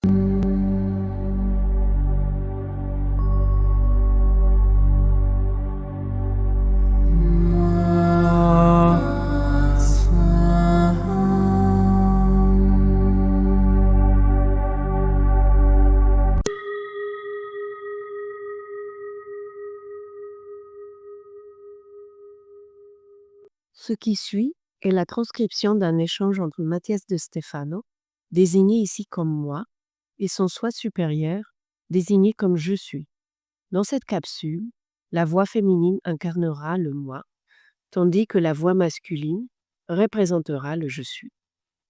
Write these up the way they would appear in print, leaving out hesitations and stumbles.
Ce qui suit est la transcription d'un échange entre Mathias de Stefano, désigné ici comme moi, et son soi supérieur, désigné comme je suis. Dans cette capsule, la voix féminine incarnera le moi, tandis que la voix masculine représentera le je suis.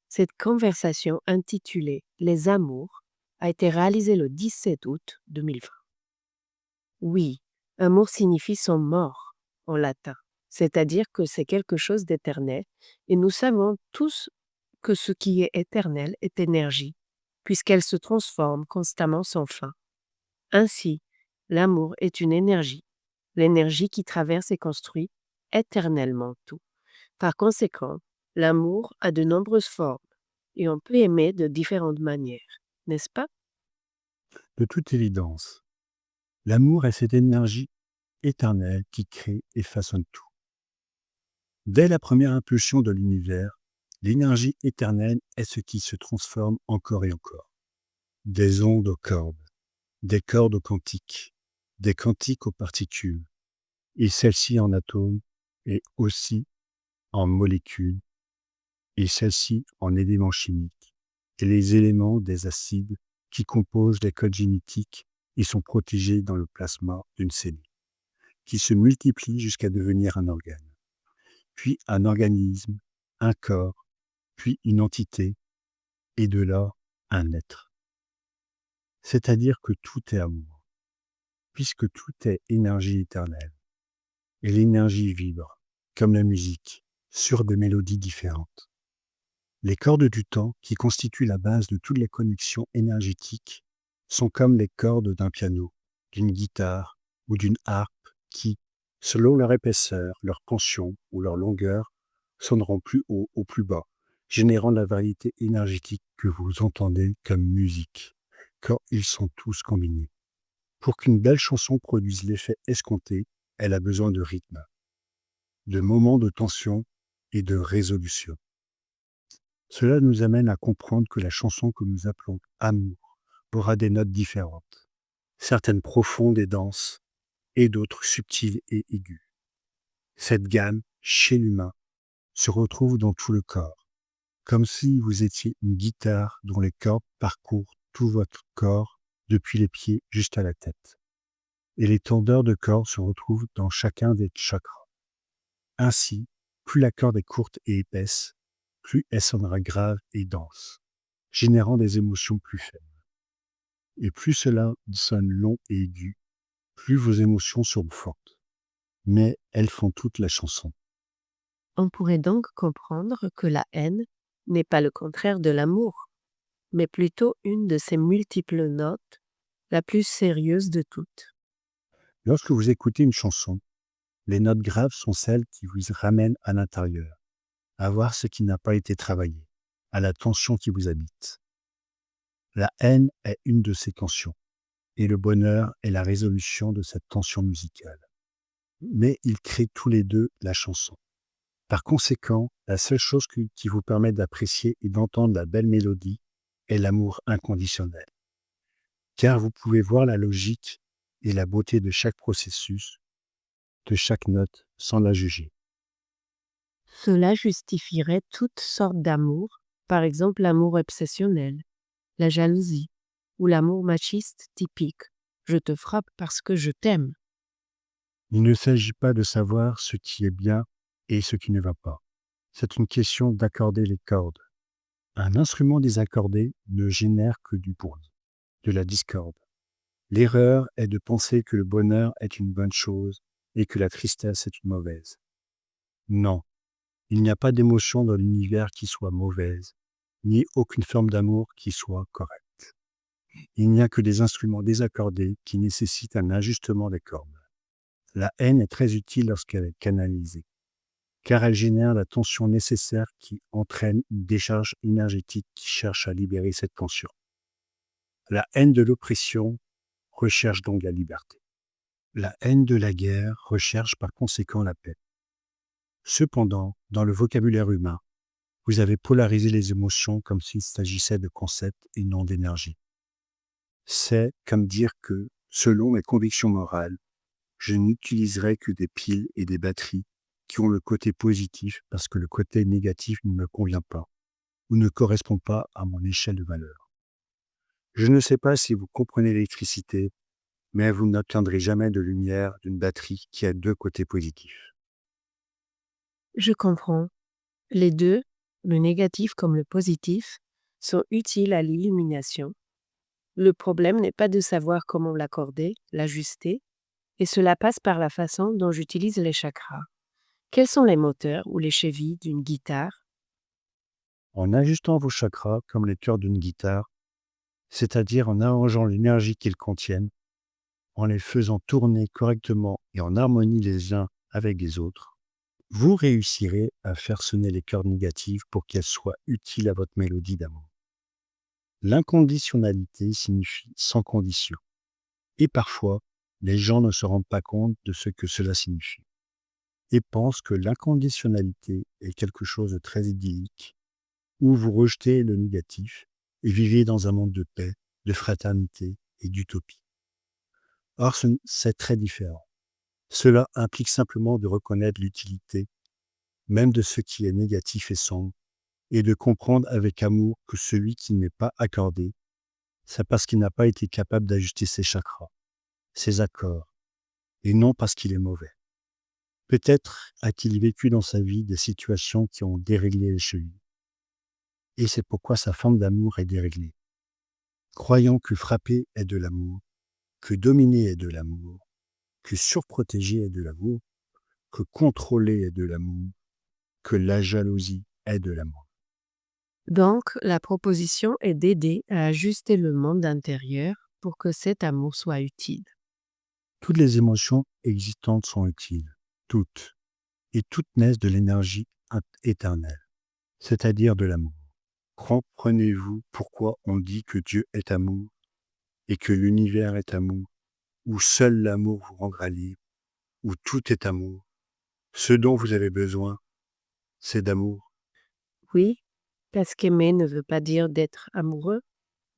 Cette conversation intitulée Les Amours a été réalisée le 17 août 2020. Oui, amour signifie son mort en latin, c'est-à-dire que c'est quelque chose d'éternel, et nous savons tous que ce qui est éternel est énergie, puisqu'elle se transforme constamment sans fin. Ainsi, l'amour est une énergie, l'énergie qui traverse et construit éternellement tout. Par conséquent, l'amour a de nombreuses formes, et on peut aimer de différentes manières, n'est-ce pas? De toute évidence, l'amour est cette énergie éternelle qui crée et façonne tout. Dès la première impulsion de l'univers, l'énergie éternelle est ce qui se transforme encore et encore. Des ondes aux cordes, des cordes aux quantiques, des quantiques aux particules, et celles-ci en atomes, et aussi en molécules, et celles-ci en éléments chimiques, et les éléments des acides qui composent les codes génétiques et sont protégés dans le plasma d'une cellule, qui se multiplient jusqu'à devenir un organe, puis un organisme, un corps, puis une entité, et de là, un être. C'est-à-dire que tout est amour, puisque tout est énergie éternelle. Et l'énergie vibre, comme la musique, sur des mélodies différentes. Les cordes du temps, qui constituent la base de toutes les connexions énergétiques, sont comme les cordes d'un piano, d'une guitare ou d'une harpe qui, selon leur épaisseur, leur tension ou leur longueur, sonneront plus haut ou plus bas, générant la variété énergétique que vous entendez comme musique, quand ils sont tous combinés. Pour qu'une belle chanson produise l'effet escompté, elle a besoin de rythme, de moments de tension et de résolution. Cela nous amène à comprendre que la chanson que nous appelons amour aura des notes différentes, certaines profondes et denses, et d'autres subtiles et aiguës. Cette gamme, chez l'humain, se retrouve dans tout le corps, comme si vous étiez une guitare dont les cordes parcourent tout votre corps, depuis les pieds jusqu'à la tête. Et les tendeurs de cordes se retrouvent dans chacun des chakras. Ainsi, plus la corde est courte et épaisse, plus elle sonnera grave et dense, générant des émotions plus faibles. Et plus cela sonne long et aigu, plus vos émotions sont fortes. Mais elles font toute la chanson. On pourrait donc comprendre que la haine n'est pas le contraire de l'amour, mais plutôt une de ses multiples notes, la plus sérieuse de toutes. Lorsque vous écoutez une chanson, les notes graves sont celles qui vous ramènent à l'intérieur, à voir ce qui n'a pas été travaillé, à la tension qui vous habite. La haine est une de ces tensions, et le bonheur est la résolution de cette tension musicale. Mais ils créent tous les deux la chanson. Par conséquent, la seule chose qui vous permet d'apprécier et d'entendre la belle mélodie est l'amour inconditionnel. Car vous pouvez voir la logique et la beauté de chaque processus, de chaque note, sans la juger. Cela justifierait toutes sortes d'amour, par exemple l'amour obsessionnel, la jalousie ou l'amour machiste typique. Je te frappe parce que je t'aime. Il ne s'agit pas de savoir ce qui est bien et ce qui ne va pas. C'est une question d'accorder les cordes. Un instrument désaccordé ne génère que du bruit, de la discorde. L'erreur est de penser que le bonheur est une bonne chose et que la tristesse est une mauvaise. Non, il n'y a pas d'émotion dans l'univers qui soit mauvaise, ni aucune forme d'amour qui soit correcte. Il n'y a que des instruments désaccordés qui nécessitent un ajustement des cordes. La haine est très utile lorsqu'elle est canalisée, car elle génère la tension nécessaire qui entraîne une décharge énergétique qui cherche à libérer cette tension. La haine de l'oppression recherche donc la liberté. La haine de la guerre recherche par conséquent la paix. Cependant, dans le vocabulaire humain, vous avez polarisé les émotions comme s'il s'agissait de concepts et non d'énergie. C'est comme dire que, selon mes convictions morales, je n'utiliserai que des piles et des batteries qui ont le côté positif parce que le côté négatif ne me convient pas ou ne correspond pas à mon échelle de valeur. Je ne sais pas si vous comprenez l'électricité, mais vous n'obtiendrez jamais de lumière d'une batterie qui a deux côtés positifs. Je comprends. Les deux, le négatif comme le positif, sont utiles à l'illumination. Le problème n'est pas de savoir comment l'accorder, l'ajuster, et cela passe par la façon dont j'utilise les chakras. Quels sont les moteurs ou les chevilles d'une guitare? En ajustant vos chakras comme les cœurs d'une guitare, c'est-à-dire en arrangeant l'énergie qu'ils contiennent, en les faisant tourner correctement et en harmonie les uns avec les autres, vous réussirez à faire sonner les cœurs négatifs pour qu'elles soient utiles à votre mélodie d'amour. L'inconditionnalité signifie sans condition. Et parfois, les gens ne se rendent pas compte de ce que cela signifie et pensent que l'inconditionnalité est quelque chose de très idyllique, où vous rejetez le négatif et vivez dans un monde de paix, de fraternité et d'utopie. Or, c'est très différent. Cela implique simplement de reconnaître l'utilité, même de ce qui est négatif et sombre, et de comprendre avec amour que celui qui n'est pas accordé, c'est parce qu'il n'a pas été capable d'ajuster ses chakras, ses accords, et non parce qu'il est mauvais. Peut-être a-t-il vécu dans sa vie des situations qui ont déréglé les chevilles. Et c'est pourquoi sa forme d'amour est déréglée. Croyant que frapper est de l'amour, que dominer est de l'amour, que surprotéger est de l'amour, que contrôler est de l'amour, que la jalousie est de l'amour. Donc, la proposition est d'aider à ajuster le monde intérieur pour que cet amour soit utile. Toutes les émotions existantes sont utiles, toutes, et toutes naissent de l'énergie éternelle, c'est-à-dire de l'amour. Comprenez-vous pourquoi on dit que Dieu est amour et que l'univers est amour, où seul l'amour vous rendra libre, où tout est amour? Ce dont vous avez besoin, c'est d'amour. Oui, parce qu'aimer ne veut pas dire d'être amoureux,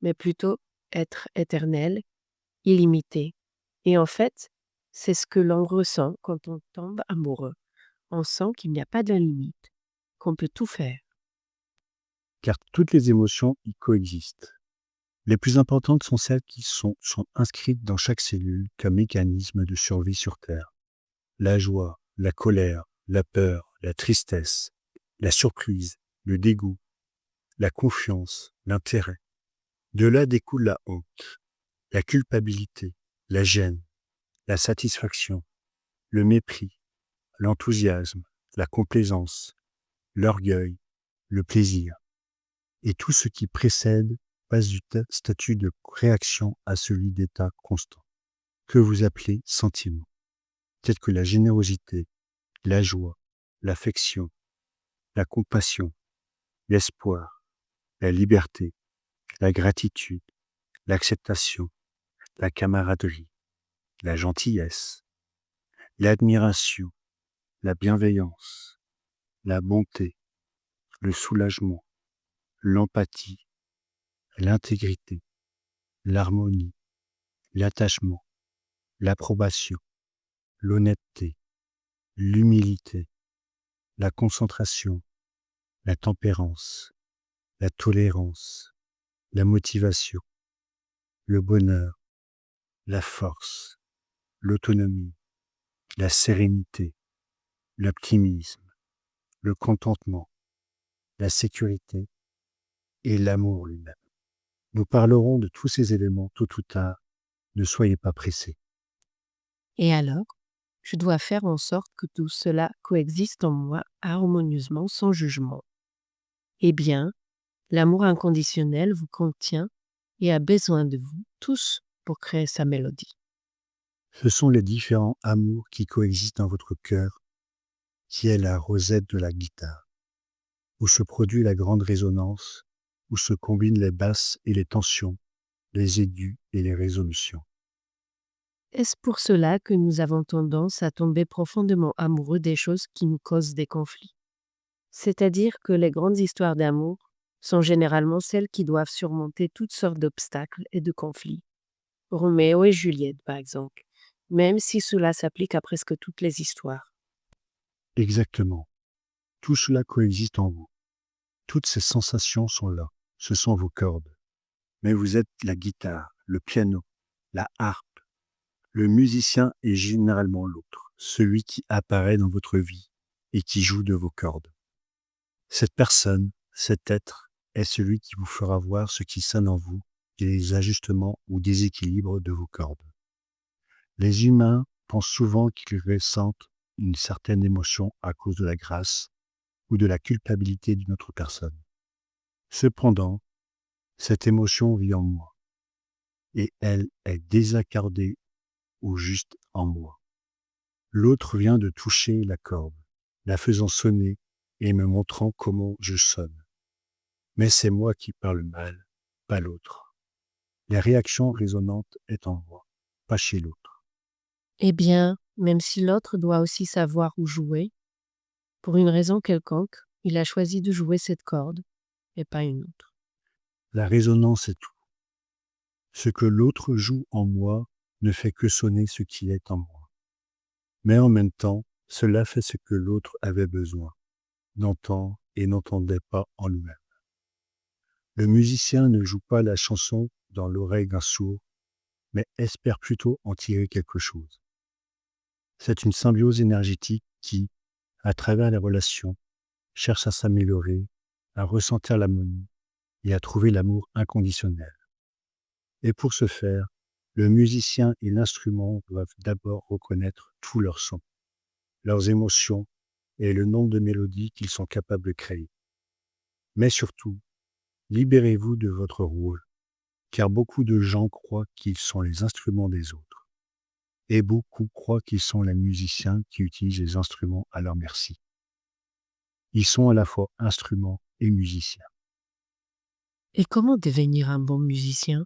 mais plutôt être éternel, illimité. Et en fait, c'est ce que l'on ressent quand on tombe amoureux. On sent qu'il n'y a pas de limite, qu'on peut tout faire. Car toutes les émotions y coexistent. Les plus importantes sont celles qui sont inscrites dans chaque cellule comme mécanisme de survie sur Terre. La joie, la colère, la peur, la tristesse, la surprise, le dégoût, la confiance, l'intérêt. De là découle la honte, la culpabilité, la gêne, la satisfaction, le mépris, l'enthousiasme, la complaisance, l'orgueil, le plaisir. Et tout ce qui précède passe du statut de réaction à celui d'état constant, que vous appelez sentiment, tels que la générosité, la joie, l'affection, la compassion, l'espoir, la liberté, la gratitude, l'acceptation, la camaraderie, la gentillesse, l'admiration, la bienveillance, la bonté, le soulagement, l'empathie, l'intégrité, l'harmonie, l'attachement, l'approbation, l'honnêteté, l'humilité, la concentration, la tempérance, la tolérance, la motivation, le bonheur, la force, l'autonomie, la sérénité, l'optimisme, le contentement, la sécurité et l'amour lui-même. Nous parlerons de tous ces éléments tôt ou tard. Ne soyez pas pressés. Et alors, je dois faire en sorte que tout cela coexiste en moi harmonieusement, sans jugement. Eh bien, l'amour inconditionnel vous contient et a besoin de vous tous pour créer sa mélodie. Ce sont les différents amours qui coexistent dans votre cœur, qui est la rosette de la guitare, où se produit la grande résonance, où se combinent les basses et les tensions, les aigus et les résolutions. Est-ce pour cela que nous avons tendance à tomber profondément amoureux des choses qui nous causent des conflits? C'est-à-dire que les grandes histoires d'amour sont généralement celles qui doivent surmonter toutes sortes d'obstacles et de conflits. Roméo et Juliette, par exemple, même si cela s'applique à presque toutes les histoires. Exactement. Tout cela coexiste en vous. Toutes ces sensations sont là. Ce sont vos cordes. Mais vous êtes la guitare, le piano, la harpe. Le musicien est généralement l'autre, celui qui apparaît dans votre vie et qui joue de vos cordes. Cette personne, cet être, est celui qui vous fera voir ce qui sonne en vous et les ajustements ou déséquilibres de vos cordes. Les humains pensent souvent qu'ils ressentent une certaine émotion à cause de la grâce ou de la culpabilité d'une autre personne. Cependant, cette émotion vit en moi et elle est désaccordée ou juste en moi. L'autre vient de toucher la corde, la faisant sonner et me montrant comment je sonne. Mais c'est moi qui parle mal, pas l'autre. La réaction résonante est en moi, pas chez l'autre. Eh bien, même si l'autre doit aussi savoir où jouer, pour une raison quelconque, il a choisi de jouer cette corde et pas une autre. La résonance est tout. Ce que l'autre joue en moi ne fait que sonner ce qui est en moi. Mais en même temps, cela fait ce que l'autre avait besoin d'entendre et n'entendait pas en lui-même. Le musicien ne joue pas la chanson dans l'oreille d'un sourd, mais espère plutôt en tirer quelque chose. C'est une symbiose énergétique qui, à travers les relations, cherche à s'améliorer, à ressentir l'harmonie et à trouver l'amour inconditionnel. Et pour ce faire, le musicien et l'instrument doivent d'abord reconnaître tous leurs sons, leurs émotions et le nombre de mélodies qu'ils sont capables de créer. Mais surtout, libérez-vous de votre rôle, car beaucoup de gens croient qu'ils sont les instruments des autres. Et beaucoup croient qu'ils sont les musiciens qui utilisent les instruments à leur merci. Ils sont à la fois instruments et musiciens. Et comment devenir un bon musicien?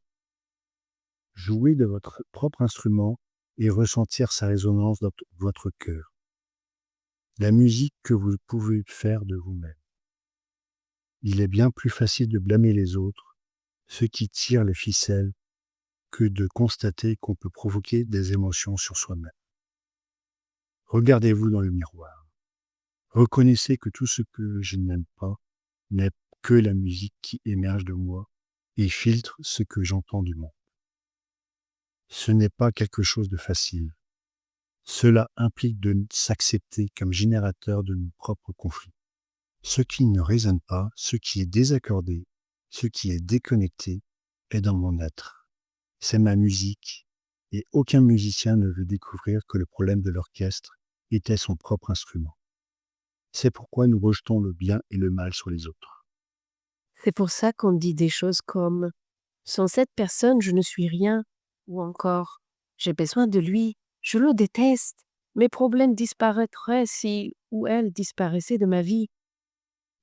Jouez de votre propre instrument et ressentir sa résonance dans votre cœur. La musique que vous pouvez faire de vous-même. Il est bien plus facile de blâmer les autres, ceux qui tirent les ficelles, que de constater qu'on peut provoquer des émotions sur soi-même. Regardez-vous dans le miroir. Reconnaissez que tout ce que je n'aime pas n'est que la musique qui émerge de moi et filtre ce que j'entends du monde. Ce n'est pas quelque chose de facile. Cela implique de s'accepter comme générateur de nos propres conflits. Ce qui ne résonne pas, ce qui est désaccordé, ce qui est déconnecté est dans mon être. C'est ma musique et aucun musicien ne veut découvrir que le problème de l'orchestre était son propre instrument. C'est pourquoi nous rejetons le bien et le mal sur les autres. C'est pour ça qu'on dit des choses comme sans cette personne, je ne suis rien, ou encore j'ai besoin de lui, je le déteste, mes problèmes disparaîtraient si ou elle disparaissait de ma vie.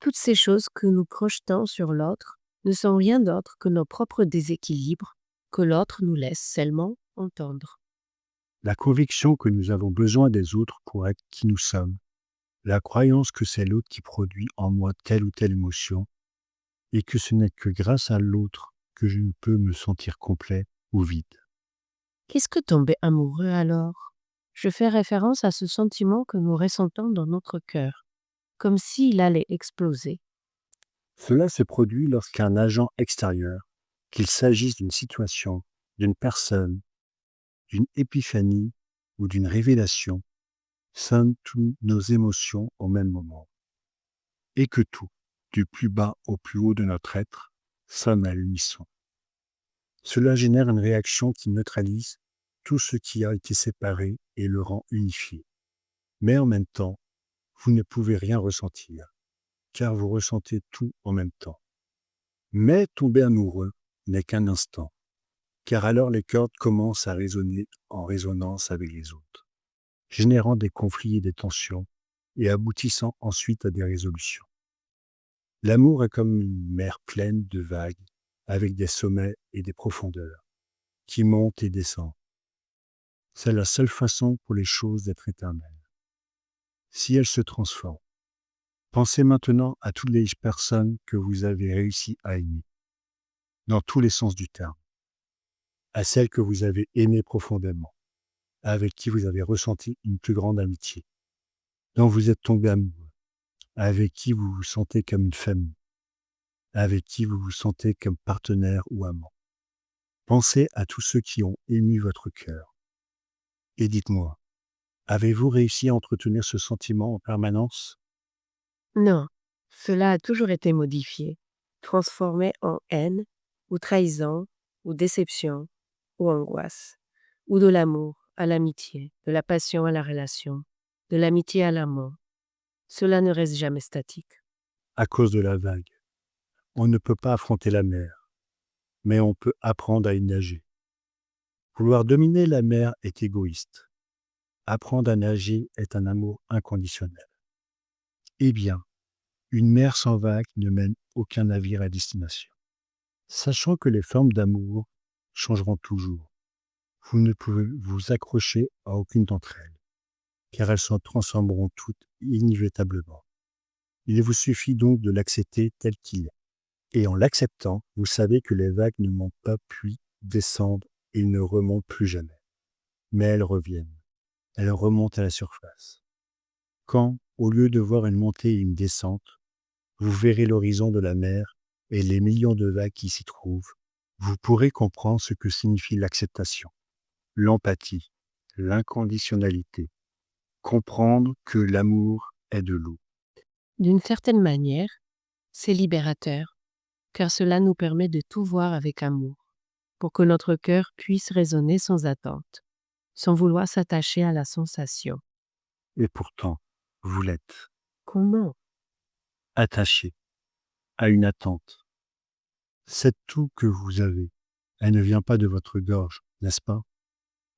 Toutes ces choses que nous projetons sur l'autre ne sont rien d'autre que nos propres déséquilibres que l'autre nous laisse seulement entendre. La conviction que nous avons besoin des autres pour être qui nous sommes, la croyance que c'est l'autre qui produit en moi telle ou telle émotion, et que ce n'est que grâce à l'autre que je ne peux me sentir complet ou vide. Qu'est-ce que tomber amoureux alors? Je fais référence à ce sentiment que nous ressentons dans notre cœur, comme s'il allait exploser. Cela se produit lorsqu'un agent extérieur, qu'il s'agisse d'une situation, d'une personne, d'une épiphanie ou d'une révélation, sonne toutes nos émotions au même moment. Et que tout, du plus bas au plus haut de notre être, sonne à l'unisson. Cela génère une réaction qui neutralise tout ce qui a été séparé et le rend unifié. Mais en même temps, vous ne pouvez rien ressentir, car vous ressentez tout en même temps. Mais tomber amoureux n'est qu'un instant, car alors les cordes commencent à résonner en résonance avec les autres, générant des conflits et des tensions, et aboutissant ensuite à des résolutions. L'amour est comme une mer pleine de vagues, avec des sommets et des profondeurs, qui montent et descendent. C'est la seule façon pour les choses d'être éternelles. Si elles se transforment, pensez maintenant à toutes les personnes que vous avez réussi à aimer, dans tous les sens du terme, à celles que vous avez aimées profondément, avec qui vous avez ressenti une plus grande amitié, dont vous êtes tombé amoureux, avec qui vous vous sentez comme une famille, avec qui vous vous sentez comme partenaire ou amant. Pensez à tous ceux qui ont ému votre cœur. Et dites-moi, avez-vous réussi à entretenir ce sentiment en permanence? Non, cela a toujours été modifié, transformé en haine, ou trahison, ou déception, ou angoisse, ou de l'amour à l'amitié, de la passion à la relation, de l'amitié à l'amour. Cela ne reste jamais statique. À cause de la vague. On ne peut pas affronter la mer, mais on peut apprendre à y nager. Vouloir dominer la mer est égoïste. Apprendre à nager est un amour inconditionnel. Eh bien, une mer sans vague ne mène aucun navire à destination. Sachant que les formes d'amour changeront toujours, vous ne pouvez vous accrocher à aucune d'entre elles, car elles se transformeront toutes inévitablement. Il vous suffit donc de l'accepter tel qu'il est. Et en l'acceptant, vous savez que les vagues ne montent pas puis descendent et ne remontent plus jamais. Mais elles reviennent. Elles remontent à la surface. Quand, au lieu de voir une montée et une descente, vous verrez l'horizon de la mer et les millions de vagues qui s'y trouvent, vous pourrez comprendre ce que signifie l'acceptation, l'empathie, l'inconditionnalité, comprendre que l'amour est de l'eau. D'une certaine manière, c'est libérateur, car cela nous permet de tout voir avec amour, pour que notre cœur puisse raisonner sans attente, sans vouloir s'attacher à la sensation. Et pourtant, vous l'êtes, Comment? attaché à une attente. C'est tout que vous avez. Elle ne vient pas de votre gorge, n'est-ce pas?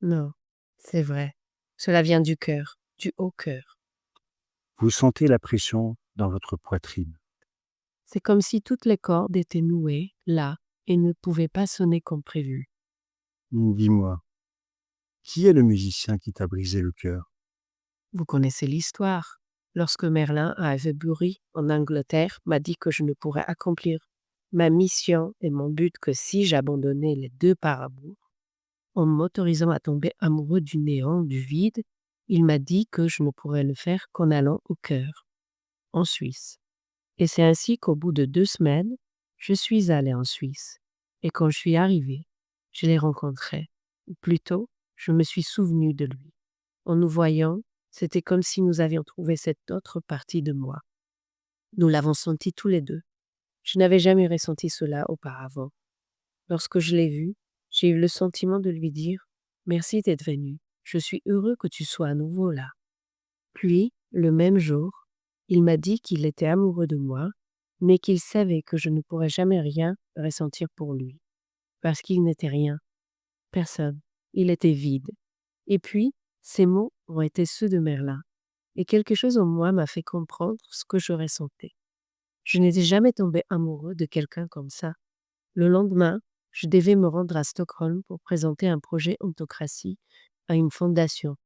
Non, c'est vrai. Cela vient du cœur, du haut cœur. Vous sentez la pression dans votre poitrine. C'est comme si toutes les cordes étaient nouées, là, et ne pouvaient pas sonner comme prévu. Dis-moi, qui est le musicien qui t'a brisé le cœur? Vous connaissez l'histoire. Lorsque Merlin à Avebury, en Angleterre, m'a dit que je ne pourrais accomplir ma mission et mon but que si j'abandonnais les deux par amour, en m'autorisant à tomber amoureux du néant, du vide, il m'a dit que je ne pourrais le faire qu'en allant au cœur, en Suisse. Et c'est ainsi qu'au bout de 2 semaines, je suis allée en Suisse. Et quand je suis arrivée, je l'ai rencontré. Ou plutôt, je me suis souvenue de lui. En nous voyant, c'était comme si nous avions trouvé cette autre partie de moi. Nous l'avons senti tous les deux. Je n'avais jamais ressenti cela auparavant. Lorsque je l'ai vu, j'ai eu le sentiment de lui dire « Merci d'être venu. Je suis heureux que tu sois à nouveau là. » Puis, le même jour, il m'a dit qu'il était amoureux de moi, mais qu'il savait que je ne pourrais jamais rien ressentir pour lui. Parce qu'il n'était rien. Personne. Il était vide. Et puis, ces mots ont été ceux de Merlin. Et quelque chose en moi m'a fait comprendre ce que je ressentais. Je n'étais jamais tombée amoureux de quelqu'un comme ça. Le lendemain, je devais me rendre à Stockholm pour présenter un projet Ontocratie à une fondation,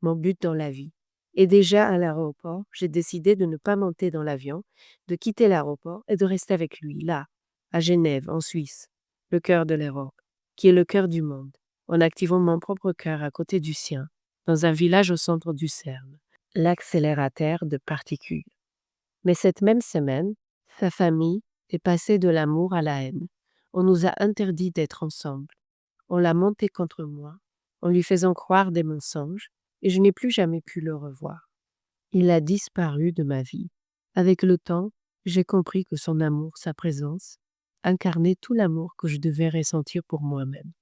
mon but dans la vie. Et déjà à l'aéroport, j'ai décidé de ne pas monter dans l'avion, de quitter l'aéroport et de rester avec lui, là, à Genève, en Suisse, le cœur de l'Europe, qui est le cœur du monde, en activant mon propre cœur à côté du sien, dans un village au centre du CERN, l'accélérateur de particules. Mais cette même semaine, sa famille est passée de l'amour à la haine. On nous a interdit d'être ensemble. On l'a monté contre moi, en lui faisant croire des mensonges, et je n'ai plus jamais pu le revoir. Il a disparu de ma vie. Avec le temps, j'ai compris que son amour, sa présence, incarnait tout l'amour que je devais ressentir pour moi-même.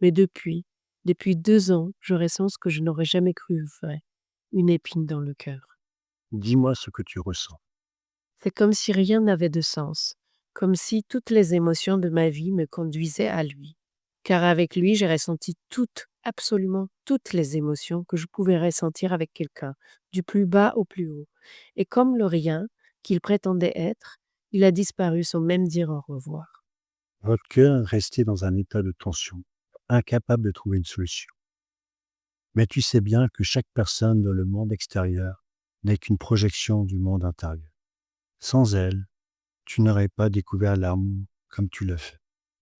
Mais depuis 2 ans, je ressens ce que je n'aurais jamais cru vrai, une épine dans le cœur. Dis-moi ce que tu ressens. C'est comme si rien n'avait de sens, comme si toutes les émotions de ma vie me conduisaient à lui. Car avec lui, j'ai ressenti toutes, absolument toutes les émotions que je pouvais ressentir avec quelqu'un, du plus bas au plus haut. Et comme le rien qu'il prétendait être, il a disparu sans même dire au revoir. Votre cœur est resté dans un état de tension, incapable de trouver une solution. Mais tu sais bien que chaque personne dans le monde extérieur n'est qu'une projection du monde intérieur. Sans elle, tu n'aurais pas découvert l'amour comme tu l'as fait.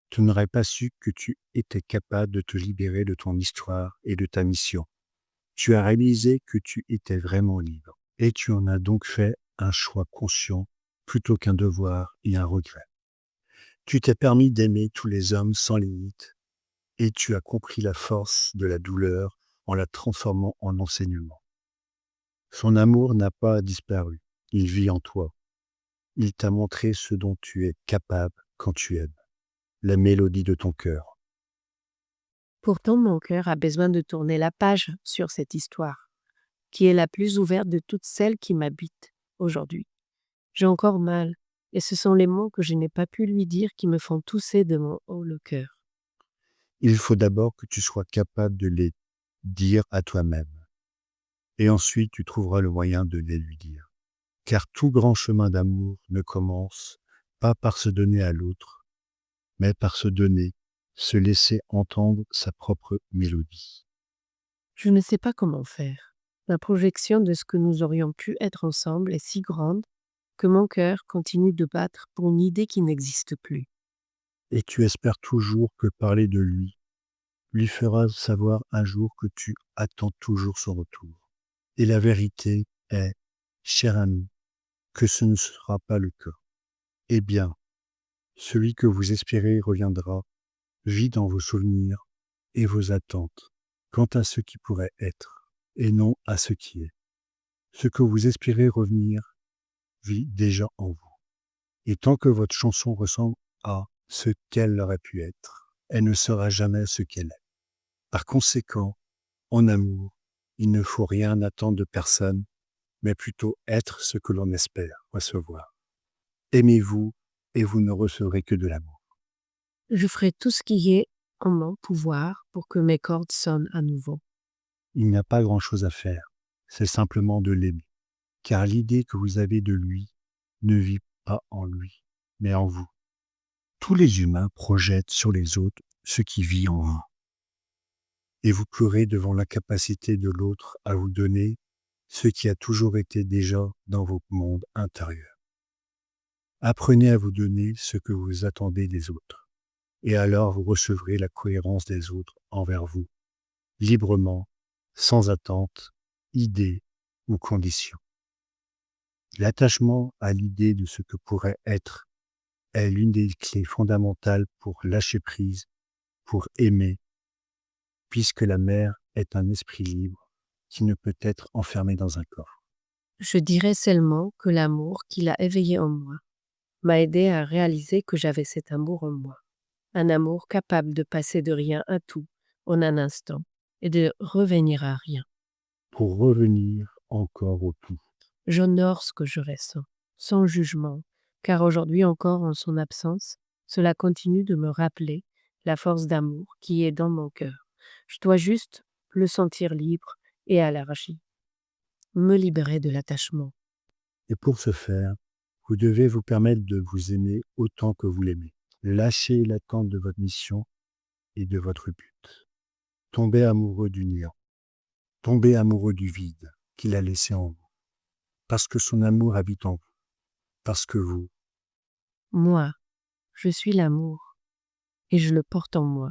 Tu n'aurais pas su que tu étais capable de te libérer de ton histoire et de ta mission. Tu as réalisé que tu étais vraiment libre. Et tu en as donc fait un choix conscient plutôt qu'un devoir et un regret. Tu t'es permis d'aimer tous les hommes sans limite et tu as compris la force de la douleur en la transformant en enseignement. Son amour n'a pas disparu. Il vit en toi. Il t'a montré ce dont tu es capable quand tu aimes. La mélodie de ton cœur. Pourtant, mon cœur a besoin de tourner la page sur cette histoire, qui est la plus ouverte de toutes celles qui m'habitent aujourd'hui. J'ai encore mal, et ce sont les mots que je n'ai pas pu lui dire qui me font tousser de mon haut le cœur. Il faut d'abord que tu sois capable de les dire à toi-même. Et ensuite, tu trouveras le moyen de les lui dire. Car tout grand chemin d'amour ne commence pas par se donner à l'autre, mais par se donner, se laisser entendre sa propre mélodie. Je ne sais pas comment faire. Ma projection de ce que nous aurions pu être ensemble est si grande que mon cœur continue de battre pour une idée qui n'existe plus. Et tu espères toujours que parler de lui fera savoir un jour que tu attends toujours son retour. Et la vérité est, cher ami, que ce ne sera pas le cas. Eh bien, celui que vous espérez reviendra, vit dans vos souvenirs et vos attentes, quant à ce qui pourrait être, et non à ce qui est. Ce que vous espérez revenir vit déjà en vous. Et tant que votre chanson ressemble à ce qu'elle aurait pu être, elle ne sera jamais ce qu'elle est. Par conséquent, en amour, il ne faut rien attendre de personne, mais plutôt être ce que l'on espère recevoir. Aimez-vous et vous ne recevrez que de l'amour. Je ferai tout ce qui est en mon pouvoir pour que mes cordes sonnent à nouveau. Il n'y a pas grand-chose à faire, c'est simplement de l'aimer, car l'idée que vous avez de lui ne vit pas en lui, mais en vous. Tous les humains projettent sur les autres ce qui vit en eux. Et vous pleurez devant l'incapacité de l'autre à vous donner ce qui a toujours été déjà dans vos mondes intérieurs. Apprenez à vous donner ce que vous attendez des autres, et alors vous recevrez la cohérence des autres envers vous, librement, sans attente, idée ou condition. L'attachement à l'idée de ce que pourrait être est l'une des clés fondamentales pour lâcher prise, pour aimer, puisque la mère est un esprit libre qui ne peut être enfermé dans un corps. Je dirais seulement que l'amour qu'il a éveillé en moi m'a aidé à réaliser que j'avais cet amour en moi. Un amour capable de passer de rien à tout en un instant et de revenir à rien. Pour revenir encore au tout. J'honore ce que je ressens, sans jugement, car aujourd'hui encore en son absence, cela continue de me rappeler la force d'amour qui est dans mon cœur. Je dois juste le sentir libre et élargi, me libérer de l'attachement. Et pour ce faire, vous devez vous permettre de vous aimer autant que vous l'aimez. Lâchez l'attente de votre mission et de votre but. Tombez amoureux du néant. Tombez amoureux du vide qu'il a laissé en vous. Parce que son amour habite en vous. Parce que vous, Moi, je suis l'amour et je le porte en moi.